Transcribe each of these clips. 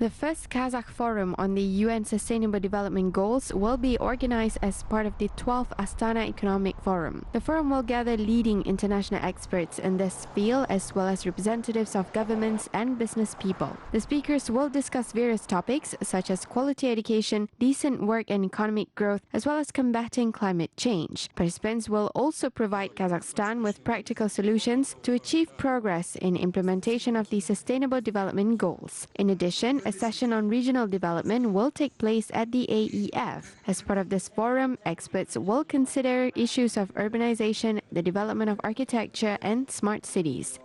The first Kazakh Forum on the UN Sustainable Development Goals will be organized as part of the 12th Astana Economic Forum. The forum will gather leading international experts in this field as well as representatives of governments and business people. The speakers will discuss various topics such as quality education, decent work and economic growth, as well as combating climate change. Participants will also provide Kazakhstan with practical solutions to achieve progress in implementation of the Sustainable Development Goals. In addition, a session on regional development will take place at the AEF. As part of this forum, experts will consider issues of urbanization, the development of architecture, and smart cities.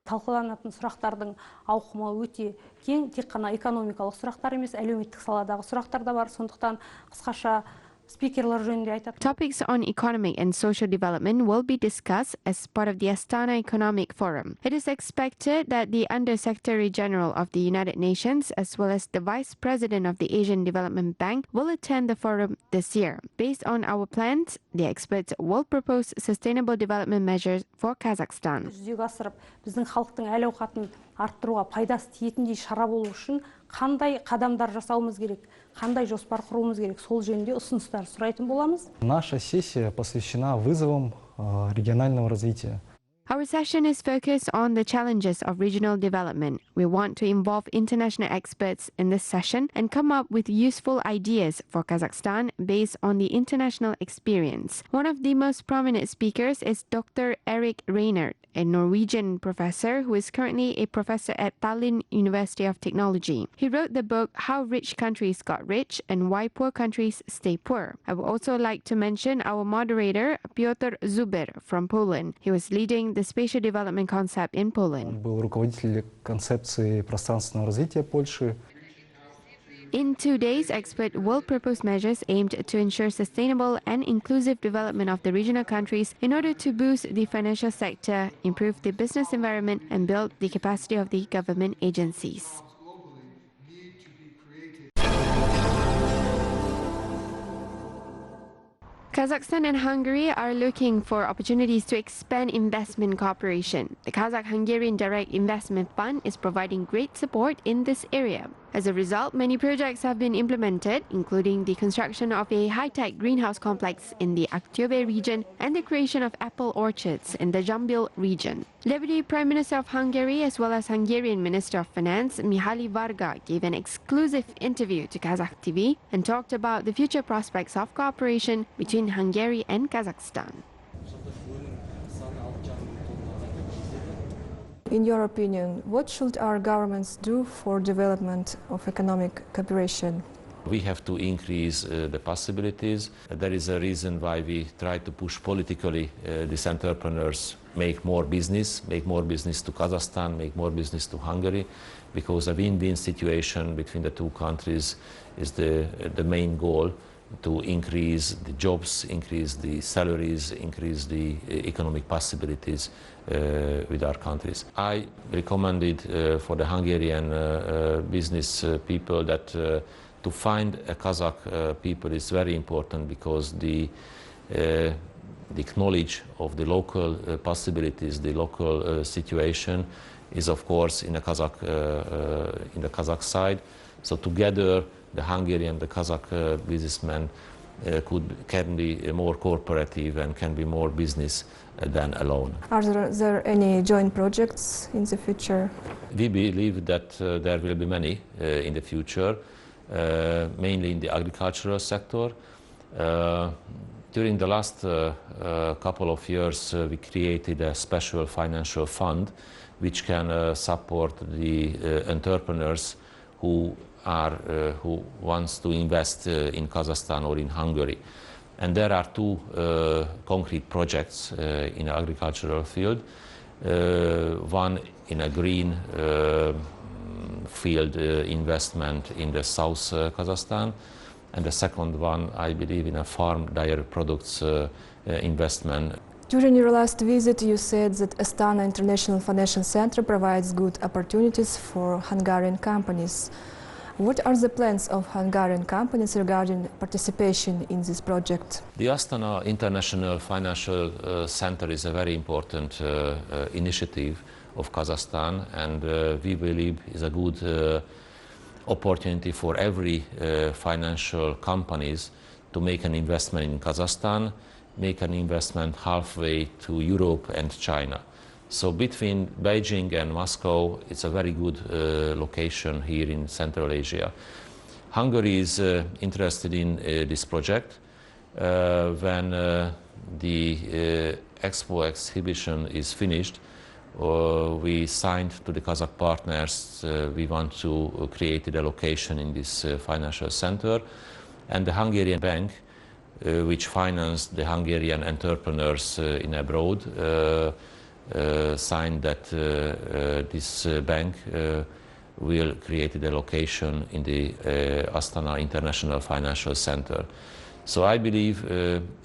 Талқыланатын сұрақтардың ауқымы өте кең, тек қана экономикалық сұрақтар емес, әлеуметтік саладағы сұрақтар да бар. Сондықтан қысқаша спикерлер жөнінде айтатын. Topics on economic and social development will be discussed as part of the Astana Economic Forum. It is expected that the Under-Secretary General of the United Nations as well as the Vice President of the Asian Development Bank will attend the forum this year. Based on our plans, the experts will propose sustainable development measures for Kazakhstan. Жүзеге асырып, біздің халықтың әл-ауқатын арттыруға пайдасы тиетіндей шара болу үшін қандай қадамдар жасауымыз керек, қандай жоспар құруымыз керек, сол жөнінде ұсыныстар сұрайтын боламыз. Наша сессия посвящена вызовам регионального развития. Our session is focused on the challenges of regional development. We want to involve international experts in this session and come up with useful ideas for Kazakhstan based on the international experience. One of the most prominent speakers is Dr. Erik Reinert, a Norwegian professor who is currently a professor at Tallinn University of Technology. He wrote the book How Rich Countries Got Rich and Why Poor Countries Stay Poor. I would also like to mention our moderator, Piotr Zuber from Poland. He was leading the spatial development concept in Poland. Был руководитель концепции пространственного развития Польши. In 2 days, experts will propose measures aimed to ensure sustainable and inclusive development of the regional countries in order to boost the financial sector, improve the business environment, and build the capacity of the government agencies. Kazakhstan and Hungary are looking for opportunities to expand investment cooperation. The Kazakh-Hungarian Direct Investment Fund is providing great support in this area. As a result, many projects have been implemented, including the construction of a high-tech greenhouse complex in the Aktobe region and the creation of apple orchards in the Jambil region. Deputy Prime Minister of Hungary as well as Hungarian Minister of Finance Mihaly Varga gave an exclusive interview to Kazakh TV and talked about the future prospects of cooperation between Hungary and Kazakhstan. In your opinion, what should our governments do for development of economic cooperation? We have to increase the possibilities. There is a reason why we try to push politically these entrepreneurs make more business to Kazakhstan, make more business to Hungary, because a win-win situation between the two countries is the main goal, to increase the jobs, increase the salaries, increase the economic possibilities with our countries. I recommended for the Hungarian business people that to find a Kazakh people is very important, because the knowledge of the local possibilities, the local situation is of course in the Kazakh side. So together the Hungarian and the Kazakh businessmen can be more cooperative and can be more business than alone. Are there any joint projects in the future? We believe that there will be many in the future, mainly in the agricultural sector. During the last couple of years, we created a special financial fund which can support the entrepreneurs who wants to invest in Kazakhstan or in Hungary. And there are two concrete projects in the agricultural field. One in a green field investment in the South Kazakhstan, and the second one, I believe, in a farm dairy products investment. During your last visit, you said that Astana International Financial Center provides good opportunities for Hungarian companies. What are the plans of Hungarian companies regarding participation in this project? The Astana International Financial Center is a very important initiative of Kazakhstan, and we believe is a good opportunity for every financial companies to make an investment in Kazakhstan, make an investment halfway to Europe and China. So between Beijing and Moscow, it's a very good location here in Central Asia. Hungary is interested in this project. When the Expo exhibition is finished, we signed to the Kazakh partners, we want to create a location in this financial center, and the Hungarian bank, which financed the Hungarian entrepreneurs in abroad, signed that this bank will create a location in the Astana International Financial Center. So I believe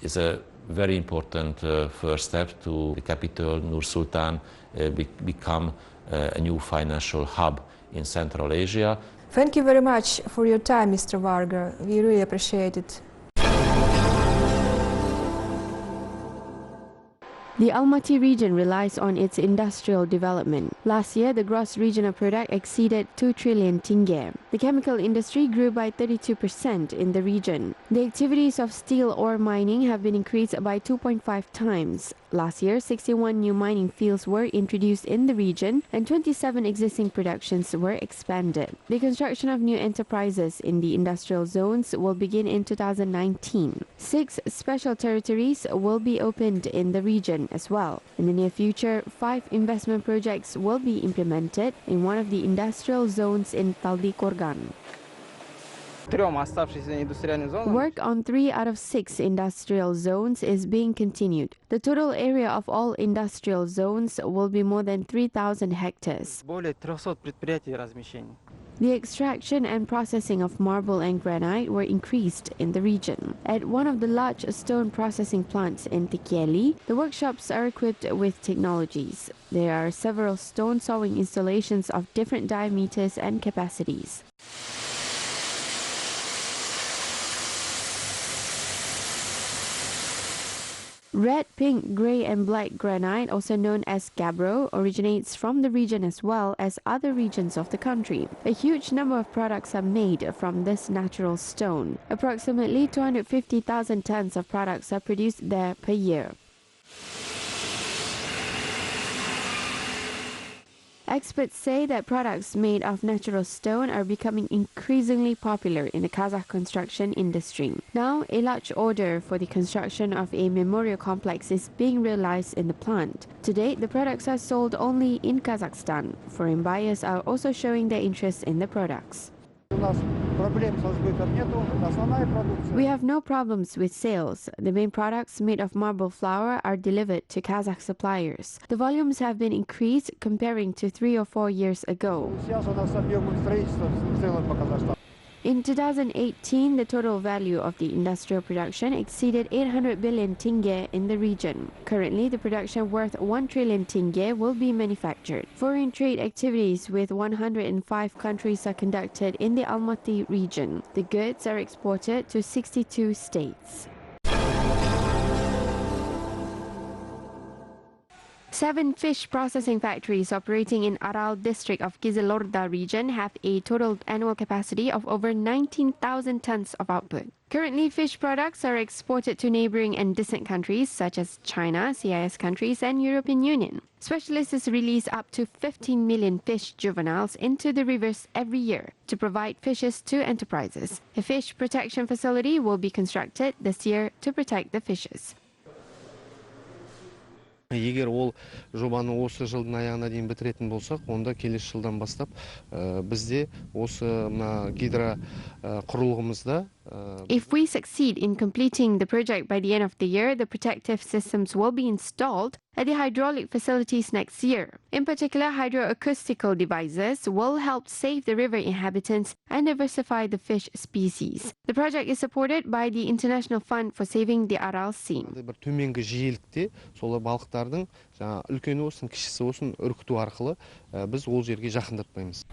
it's a very important first step to the capital, Nur-Sultan, become a new financial hub in Central Asia. Thank you very much for your time, Mr. Varga. We really appreciate it. The Almaty region relies on its industrial development. Last year, the gross regional product exceeded 2 trillion tenge. The chemical industry grew by 32% in the region. The activities of steel ore mining have been increased by 2.5 times. Last year, 61 new mining fields were introduced in the region and 27 existing productions were expanded. The construction of new enterprises in the industrial zones will begin in 2019. 6 special territories will be opened in the region as well. In the near future, 5 investment projects will be implemented in one of the industrial zones in Taldykorgan. Work on 3 out of 6 industrial zones is being continued. The total area of all industrial zones will be more than 3,000 hectares. The extraction and processing of marble and granite were increased in the region. At one of the large stone processing plants in Joly, the workshops are equipped with technologies. There are several stone sawing installations of different diameters and capacities. Red, pink, grey and black granite, also known as gabbro, originates from the region as well as other regions of the country. A huge number of products are made from this natural stone. Approximately 250,000 tons of products are produced there per year. Experts say that products made of natural stone are becoming increasingly popular in the Kazakh construction industry. Now, a large order for the construction of a memorial complex is being realized in the plant. To date, the products are sold only in Kazakhstan. Foreign buyers are also showing their interest in the products. We have no problems with sales. The main products made of marble flour are delivered to Kazakh suppliers. The volumes have been increased comparing to 3 or 4 years ago. In 2018, the total value of the industrial production exceeded 800 billion tenge in the region. Currently, the production worth 1 trillion tenge will be manufactured. Foreign trade activities with 105 countries are conducted in the Almaty region. The goods are exported to 62 states. 7 fish processing factories operating in Aral district of Kyzylorda region have a total annual capacity of over 19,000 tons of output. Currently, fish products are exported to neighboring and distant countries such as China, CIS countries, and European Union. Specialists release up to 15 million fish juveniles into the rivers every year to provide fishes to enterprises. A fish protection facility will be constructed this year to protect the fishes. Егер ол жобаны осы жылдың аяғына дейін бітіретін болсақ, онда келесі жылдан бастап бізде осы мына гидро құрылғымызда If we succeed in completing the project by the end of the year, the protective systems will be installed at the hydraulic facilities next year. In particular, hydroacoustical devices will help save the river inhabitants and diversify the fish species. The project is supported by the International Fund for Saving the Aral Sea. Бір төменгі жиілікте сол балықтардың үлкені болсын, кішісі болсын үркіту арқылы біз ол жерге жақындатпаймыз.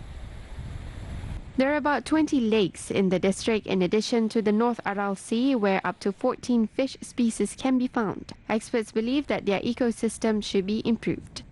There are about 20 lakes in the district in addition to the North Aral Sea where up to 14 fish species can be found. Experts believe that their ecosystem should be improved.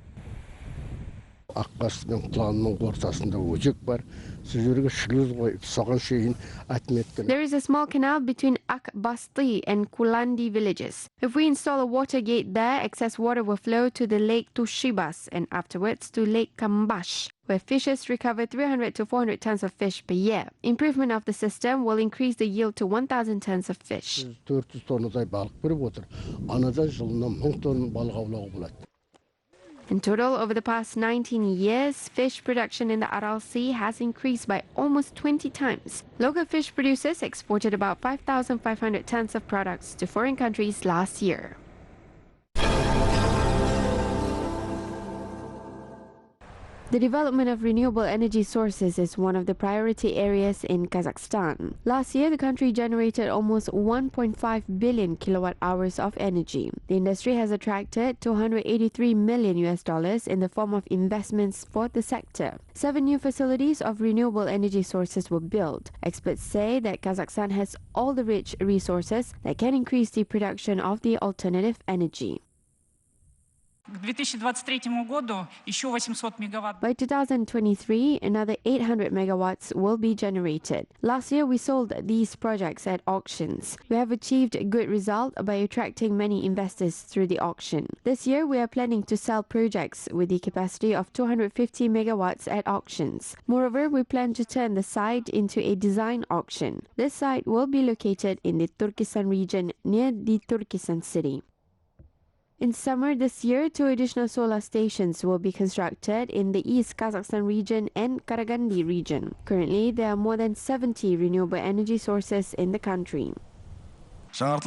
Аққас пен құланның ортасында өзек бар. Сол жерге шлюз қойып, соған шейін отметканы. There is a small canal between Akbasti and Kulandi villages. If we install a water gate there, excess water will flow to the lake Tushibas and afterwards to Lake Kambash, where fishers recover 300 to 400 tons of fish per year. Improvement of the system will increase the yield to 1,000 tons of fish. 400 тоннадай балық беріп отыр. Анадан жылына 1000 тонна балық аулауға болады. In total, over the past 19 years, fish production in the Aral Sea has increased by almost 20 times. Local fish producers exported about 5,500 tons of products to foreign countries last year. The development of renewable energy sources is one of the priority areas in Kazakhstan. Last year, the country generated almost 1.5 billion kilowatt hours of energy. The industry has attracted $283 million in the form of investments for the sector. 7 new facilities of renewable energy sources were built. Experts say that Kazakhstan has all the rich resources that can increase the production of the alternative energy. К 2023 году еще 800 мегаватт. By 2023, another 800 megawatts will be generated. Last year, we sold these projects at auctions. We have achieved a good result by attracting many investors through the auction. This year, we are planning to sell projects with the capacity of 250 megawatts at auctions. Moreover, we plan to turn the site into a design auction. This site will be located in the Turkestan region near the Turkestan city. In summer this year, 2 additional solar stations will be constructed in the East Kazakhstan region and Karaganda region. Currently, there are more than 70 renewable energy sources in the country. Over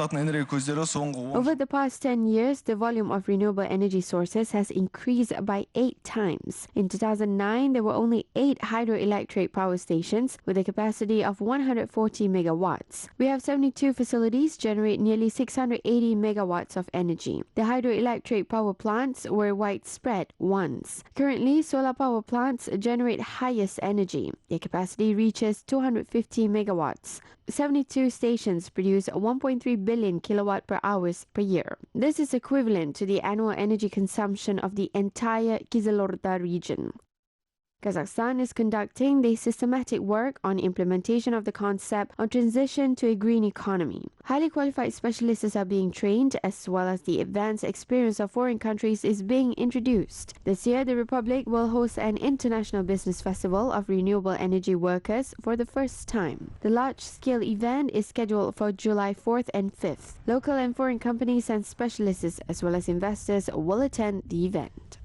the past 10 years, the volume of renewable energy sources has increased by 8 times. In 2009, there were only 8 hydroelectric power stations with a capacity of 140 megawatts. We have 72 facilities generate nearly 680 megawatts of energy. The hydroelectric power plants were widespread once. Currently, solar power plants generate highest energy. Their capacity reaches 250 megawatts. 72 stations produce 1.3 billion kilowatt per hours per year. This is equivalent to the annual energy consumption of the entire Kyzylorda region. Kazakhstan is conducting the systematic work on implementation of the concept of transition to a green economy. Highly qualified specialists are being trained, as well as the advanced experience of foreign countries is being introduced. This year, the Republic will host an international business festival of renewable energy workers for the first time. The large-scale event is scheduled for July 4th and 5th. Local and foreign companies and specialists, as well as investors, will attend the event.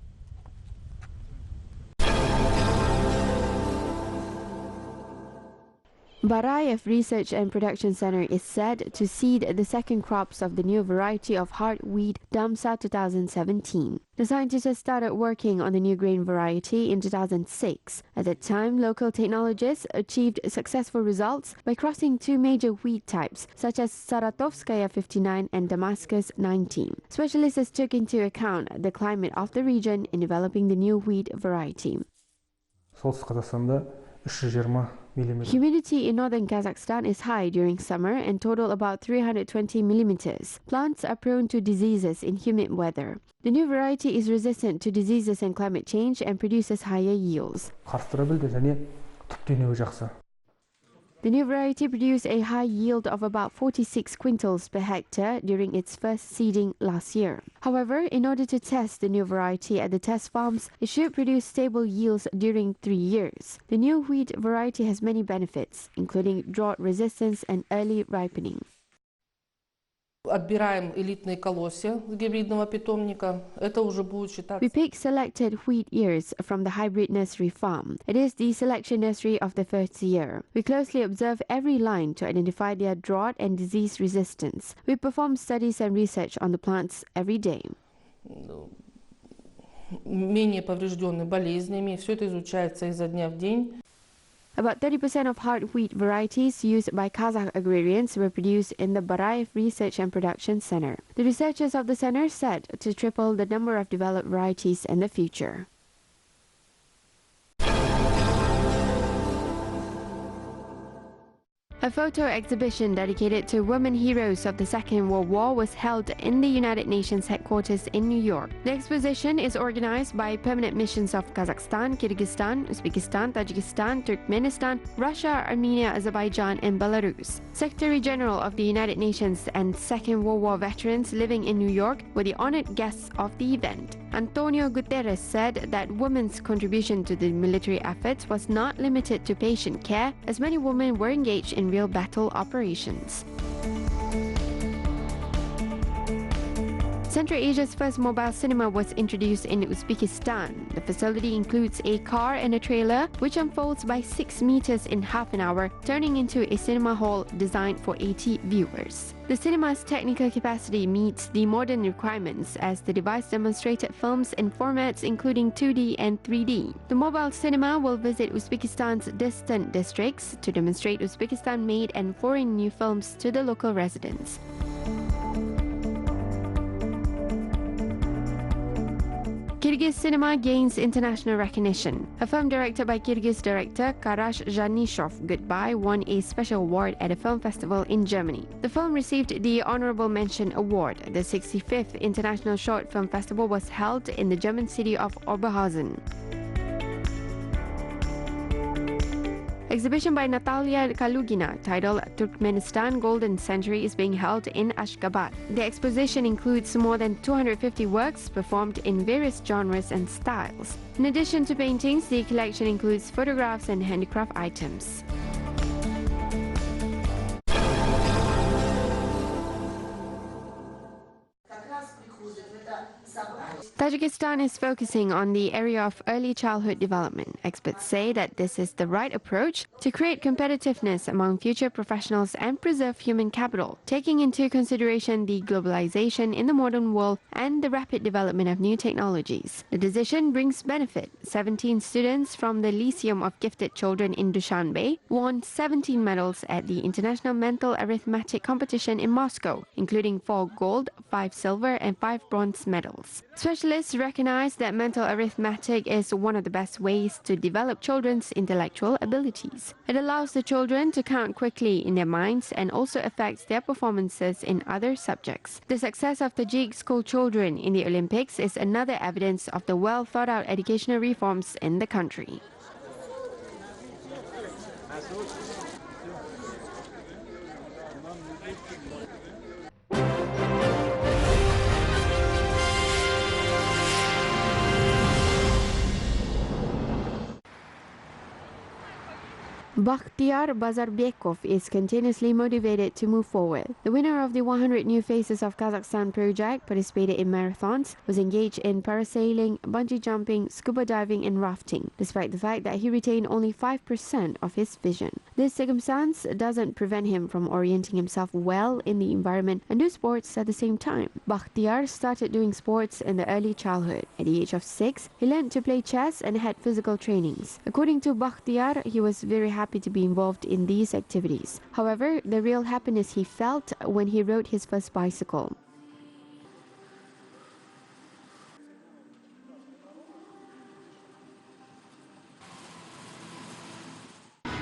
Barayev Research and Production Center is said to seed the second crops of the new variety of hard wheat Damsa 2017. The scientists started working on the new grain variety in 2006. At that time, local technologists achieved successful results by crossing 2 major wheat types, such as Saratovskaya 59 and Damascus 19. Specialists took into account the climate of the region in developing the new wheat variety. Humidity in northern Kazakhstan is high during summer and total about 320 millimeters. Plants are prone to diseases in humid weather. The new variety is resistant to diseases and climate change and produces higher yields. The new variety produced a high yield of about 46 quintals per hectare during its first seeding last year. However, in order to test the new variety at the test farms, it should produce stable yields during 3 years. The new wheat variety has many benefits, including drought resistance and early ripening. Отбираем элитные колосья с гибридного питомника. Это уже будет считаться. We pick selected wheat ears from the hybrid nursery farm. It is the selection nursery of the first year. We closely observe every line to identify their drought and disease resistance. We perform studies and research on the plants every day. Менее повреждены болезнями. Все это изучается изо дня в день. About 30% of hard wheat varieties used by Kazakh agrarians were produced in the Barayev Research and Production Center. The researchers of the center said to triple the number of developed varieties in the future. A photo exhibition dedicated to women heroes of the Second World War was held in the United Nations headquarters in New York. The exposition is organized by permanent missions of Kazakhstan, Kyrgyzstan, Uzbekistan, Tajikistan, Turkmenistan, Russia, Armenia, Azerbaijan, and Belarus. Secretary General of the United Nations and Second World War veterans living in New York were the honored guests of the event. Antonio Guterres said that women's contribution to the military efforts was not limited to patient care, as many women were engaged in real battle operations. Central Asia's first mobile cinema was introduced in Uzbekistan. The facility includes a car and a trailer, which unfolds by 6 meters in half an hour, turning into a cinema hall designed for 80 viewers. The cinema's technical capacity meets the modern requirements, as the device demonstrated films in formats including 2D and 3D. The mobile cinema will visit Uzbekistan's distant districts to demonstrate Uzbekistan-made and foreign new films to the local residents. Kyrgyz cinema gains international recognition. A film directed by Kyrgyz director Karash Janishov, Goodbye, won a special award at a film festival in Germany. The film received the Honorable Mention Award. The 65th International Short Film Festival was held in the German city of Oberhausen. Exhibition by Natalia Kalugina titled Turkmenistan Golden Century is being held in Ashgabat. The exposition includes more than 250 works performed in various genres and styles. In addition to paintings, the collection includes photographs and handicraft items. Tajikistan is focusing on the area of early childhood development. Experts say that this is the right approach to create competitiveness among future professionals and preserve human capital, taking into consideration the globalization in the modern world and the rapid development of new technologies. The decision brings benefit. 17 students from the Lyceum of Gifted Children in Dushanbe won 17 medals at the International Mental Arithmetic Competition in Moscow, including 4 gold, 5 silver, and 5 bronze medals. Specialists recognize that mental arithmetic is one of the best ways to develop children's intellectual abilities. It allows the children to count quickly in their minds and also affects their performances in other subjects. The success of Tajik school children in the Olympics is another evidence of the well-thought-out educational reforms in the country. Bakhtiyar Bazarbekov is continuously motivated to move forward. The winner of the 100 New Faces of Kazakhstan project participated in marathons, was engaged in parasailing, bungee jumping, scuba diving and rafting, despite the fact that he retained only 5% of his vision. This circumstance doesn't prevent him from orienting himself well in the environment and do sports at the same time. Bakhtiyar started doing sports in the early childhood. At the age of 6, he learned to play chess and had physical trainings. According to Bakhtiyar, he was very happy to be involved in these activities. However, the real happiness he felt when he rode his first bicycle.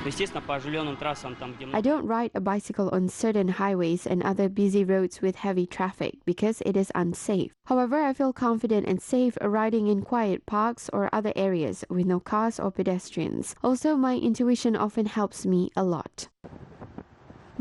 I don't ride a bicycle on certain highways and other busy roads with heavy traffic because it is unsafe. However, I feel confident and safe riding in quiet parks or other areas with no cars or pedestrians. Also, my intuition often helps me a lot.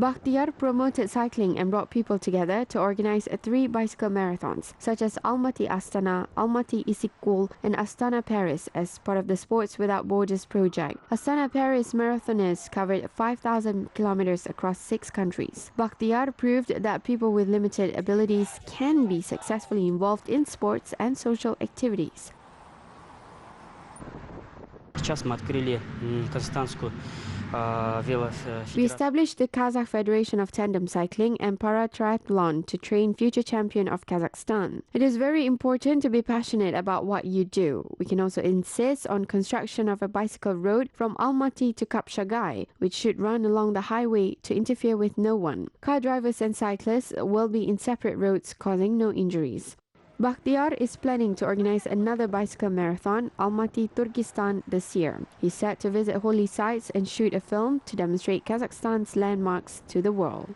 Bakhtiyar promoted cycling and brought people together to organize 3 bicycle marathons, such as Almaty Astana, Almaty Istiklal, and Astana Paris as part of the Sports Without Borders project. Astana Paris marathoners covered 5,000 kilometers across 6 countries. Bakhtiyar proved that people with limited abilities can be successfully involved in sports and social activities. We established the Kazakh Federation of Tandem Cycling and Para-Triathlon to train future champion of Kazakhstan. It is very important to be passionate about what you do. We can also insist on construction of a bicycle road from Almaty to Kapshagai, which should run along the highway to interfere with no one. Car drivers and cyclists will be in separate roads, causing no injuries. Bakhtiyar is planning to organize another bicycle marathon, Almaty, Tajikistan, this year. He's set to visit holy sites and shoot a film to demonstrate Kazakhstan's landmarks to the world.